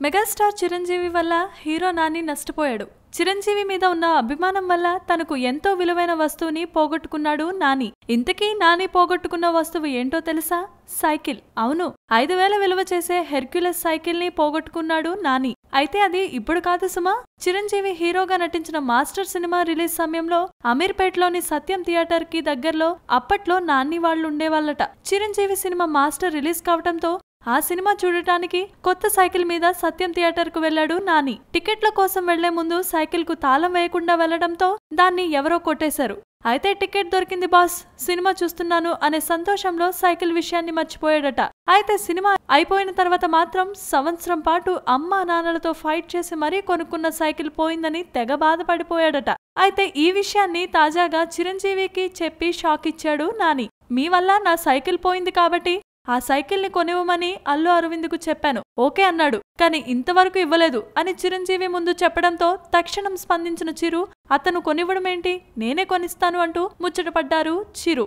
Megastar Chiranjeevi వల్ల hero Nani నష్టపోయాడు. Chiranjeevi మీద ఉన్న అభిమానం వల్ల తనకు ఎంతో విలువైన వస్తువుని పోగొట్టుకున్నాడు నాని. ఇంతకీ నాని పోగొట్టుకున్న వస్తువు ఏంటో తెలుసా? సైకిల్. అవును, 5,000 విలువ చేసే హెర్క్యులస్ సైకిల్ ని పోగొట్టుకున్నాడు నాని. అయితే అది ఇప్పుడు కాదు సుమా. చిరంజీవి హీరోగా నటించిన మాస్టర్ సినిమా రిలీజ్ సమయంలో అమీర్పేట్లోని సత్యం థియేటర్ కి దగ్గరలో అప్పట్లో నాని వాళ్ళు ఉండేవాళ్ళట. చిరంజీవి సినిమా మాస్టర్ రిలీజ్ కావడంతో ఆ సినిమా చూడటానికి కొత్త సైకిల్ మీద సత్యం థియేటర్ కు వెళ్లాడు నాని. టికెట్ల కోసం వెళ్లే ముందు సైకిల్ కు తాళం వేయకుండా వెళ్లడంతో దాన్ని ఎవరో కొట్టేశారు. అయితే టికెట్ దొరికింది బాస్, సినిమా చూస్తున్నాను అనే సంతోషంలో సైకిల్ విషయాన్ని మర్చిపోయాడట. అయితే సినిమా అయిపోయిన తర్వాత మాత్రం సంవత్సరం పాటు అమ్మా నాన్నలతో ఫైట్ చేసి మరీ కొనుక్కున్న సైకిల్ పోయిందని తెగ బాధపడిపోయాడట. అయితే ఈ విషయాన్ని తాజాగా చిరంజీవికి చెప్పి షాక్ ఇచ్చాడు నాని. మీ వల్ల నా సైకిల్ పోయింది కాబట్టి ఆ సైకిల్ ని కొనివ్వమని అల్లు అరవింద్కు చెప్పాను, ఓకే అన్నాడు. కానీ ఇంతవరకు ఇవ్వలేదు అని చిరంజీవి ముందు చెప్పడంతో తక్షణం స్పందించిన చిరు, అతను కొనివ్వడమేంటి, నేనే కొనిస్తాను అంటూ ముచ్చటపడ్డారు చిరు.